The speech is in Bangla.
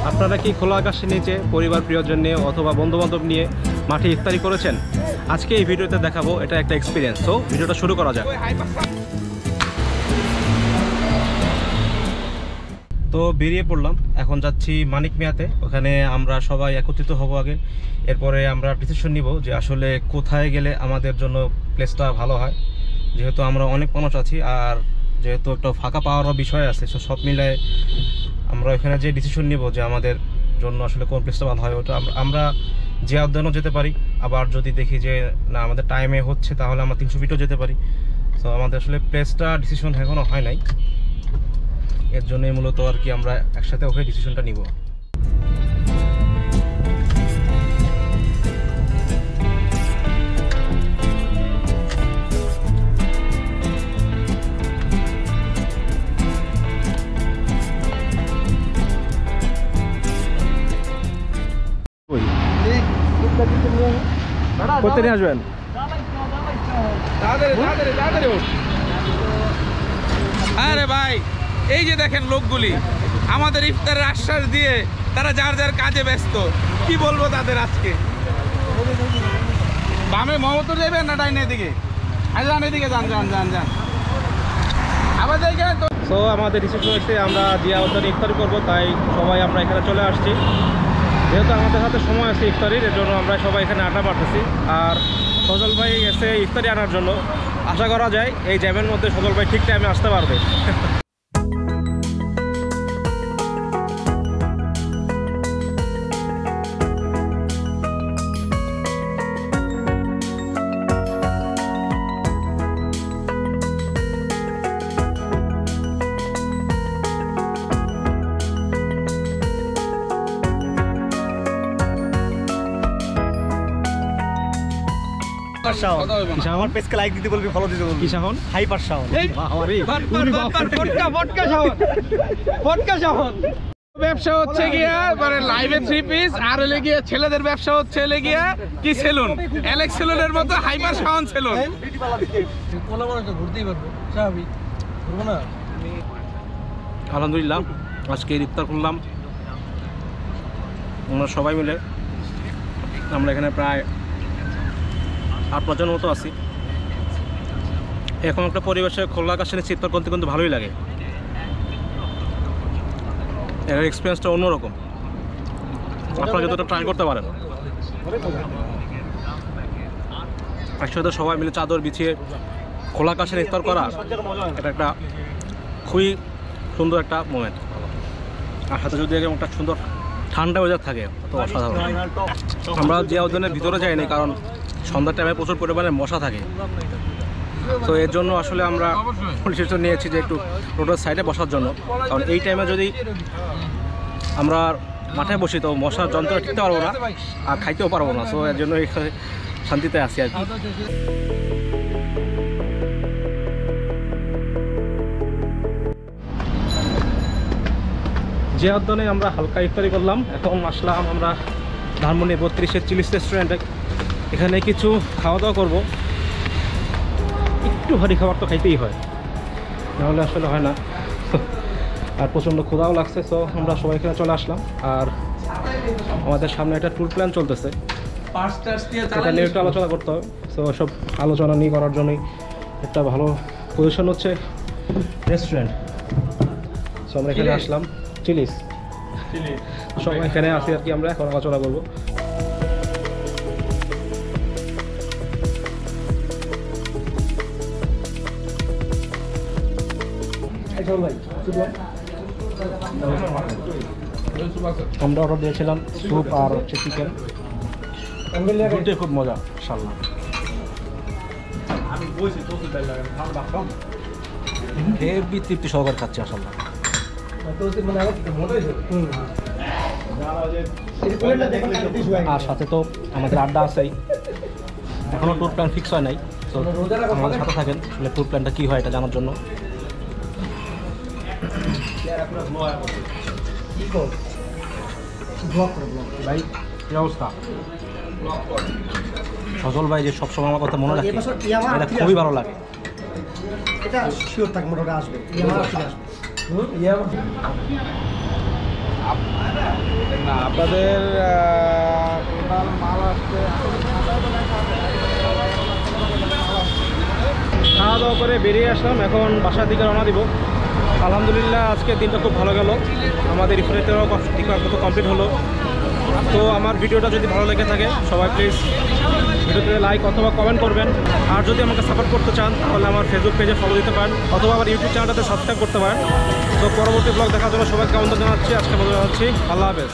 আপনারা কি খোলা আকাশের নিচে পরিবার প্রিয়জন নিয়ে অথবা বন্ধুবান্ধব নিয়ে মাঠে ইফতারি করেছেন? আজকে এই ভিডিওতে দেখাবো এটা একটা এক্সপিরিয়েন্স। তো ভিডিওটা শুরু করা যাক। তো বেরিয়ে পড়লাম, এখন যাচ্ছি মানিক মিয়াতে। ওখানে আমরা সবাই একত্রিত হব আগে, এরপরে আমরা ডিসিশন নিব যে আসলে কোথায় গেলে আমাদের জন্য প্লেসটা ভালো হয়। যেহেতু আমরা অনেক মানুষ আছি আর যেহেতু একটা ফাঁকা পাওয়ারও বিষয় আছে, সব মিলায় আমরা ওখানে যে ডিসিশন নিব যে আমাদের জন্য আসলে কোন প্লেসটা ভালো হয়। ওটা আমরা জিয়া উদ্যানও যেতে পারি, আবার যদি দেখি যে না আমাদের টাইমে হচ্ছে তাহলে আমরা 300 ফিটও যেতে পারি। তো আমাদের আসলে প্লেসটা ডিসিশন এখনও হয় নাই, এর জন্যই মূলত আর কি আমরা একসাথে ওকে ডিসিশনটা নিব। করতে নিয়ে আসবেন? আরে ভাই, এই যে দেখেন লোকগুলি আমাদের ইফতারের আশ্বাস দিয়ে তারা যার যার কাজে ব্যস্ত। কি বলবো তাদের আজকে। বামে মমতর যাবেন না ডাইনের দিকে? যান এদিকে, যান যান যান যান আমাদের এখানে তো। সো আমাদের ডিসিশন হচ্ছে আমরা জিয়া উদ্যানে ইফতারি করবো, তাই সবাই আমরা এখানে চলে আসছি। যেহেতু আমাদের হাতে সময় আছে ইফতারির, এর জন্য আমরা সবাই এখানে আড্ডা মারতেছি। আর সজল ভাই এসে ইফতারি আনার জন্য, আশা করা যায় এই জ্যামের মধ্যে সজল ভাই ঠিক টাইমে আসতে পারবে। আমার পেজকে লাইক দিতে বলবি, ফলো দিতে বলবি। কিসাহন হাইপার শাওন। ব্যবসা হচ্ছে গিয়া মানে লাইভে 3 পিস, আর হলে গিয়া ছেলেদের ব্যবসা হচ্ছে হলে গিয়া কি সেলুন, অ্যালেক্স সেলুনের মতো হাইপার শাওন সেলুন। আলহামদুলিল্লাহ আজকে ইফতার করলাম আমরা সবাই মিলে। আমরা এখানে প্রায় 8-9 জন মতো আছি। এখন একটা পরিবেশে খোলা আকাশের নিচে ইফতার করতে কিন্তু ভালোই লাগে। এর এক্সপিরিয়েন্সটা অন্যরকম, আপনারা যতটা ট্রাই করতে পারেন। একসাথে সবাই মিলে চাদর বিছিয়ে খোলা আকাশের ইফতার করা, এটা একটা খুবই সুন্দর একটা মোমেন্ট। আর সাথে যদি একটা সুন্দর ঠান্ডা ওয়েদার থাকে তো অসাধারণ। আমরা জিয়া উদ্যানের ভিতরে যাইনি, কারণ সন্ধ্যার টাইমে প্রচুর পরিমাণে মশা থাকে। তো এর জন্য আসলে আমরা ডিসিশন নিয়েছি যে একটু রোডের সাইডে বসার জন্য, কারণ এই টাইমে যদি আমরা মাঠে বসি তো মশার যন্ত্র টিকতে পারবো না আর খাইতেও পারবো না। সো এর জন্য এখানে শান্তিতে আছি আর কি। জিয়া উদ্যানে আমরা হালকা ইফতারি করলাম। এখন আসলাম আমরা ধানমন্ডি 32-এর চিলিস রেস্টুরেন্টে। এখানে কিছু খাওয়া দাওয়া করবো। একটু ভারী খাবার তো খাইতেই হয়, নাহলে আসলে হয় না। আর প্রচণ্ড ক্ষুধাও লাগছে। সো আমরা সবাই এখানে চলে আসলাম। আর আমাদের সামনে একটা ট্যুর প্ল্যান চলতেছে, এটা নিয়ে একটু আলোচনা করতে হবে। সো সব আলোচনা নিয়ে করার জন্যই একটা ভালো পজিশন হচ্ছে রেস্টুরেন্ট। সো আমরা এখানে আসলাম চিলিস, সবাই এখানে আসি আর কি। আমরা এখন আলোচনা করবো। আমরা অর্ডার দিয়েছিলাম স্যুপ আর হচ্ছে চিকেন, দুটোই খুব মজা ইনশাআল্লাহ। হেভি তৃপ্তি সহকারে খাচ্ছি ইনশাআল্লাহ। আর সাথে তো আমাদের আড্ডা আছেই, এখনও ট্যুর প্ল্যান ফিক্স হয় নাই। তো আমাদের সাথে থাকেন আসলে ট্যুর প্ল্যানটা কী হয় এটা জানার জন্য। ভাই কি অবস্থা? সজল ভাই যে সবসময় আমার কথা মনে রাখে, এটা খুবই ভালো লাগে। এটা শিওর থাক মোটামুটি আসবে। না আপনাদের টোটাল মাল আসছে খাওয়া দাওয়া করে বেরিয়ে আসলাম, এখন বাসার দিকে রওনা দিব। আলহামদুলিল্লাহ আজকে দিনটা খুব ভালো গেল, আমাদের ইফতারিতেও কত কমপ্লিট হলো। তো আমার ভিডিওটা যদি ভালো লেগে থাকে সবাই প্লিজ ভিডিওতে লাইক অথবা কমেন্ট করবেন। আর যদি আমাকে সাপোর্ট করতে চান তাহলে আমার ফেসবুক পেজে ফলো দিতে পারেন অথবা আমার ইউটিউব চ্যানেলটাতে সাবস্ক্রাইব করতে পারেন। তো পরবর্তী ব্লগ দেখার জন্য সবাইকে আমন্ত্রণ জানাচ্ছি। আজকে বলে জানাচ্ছি আল্লাহ হাফেজ।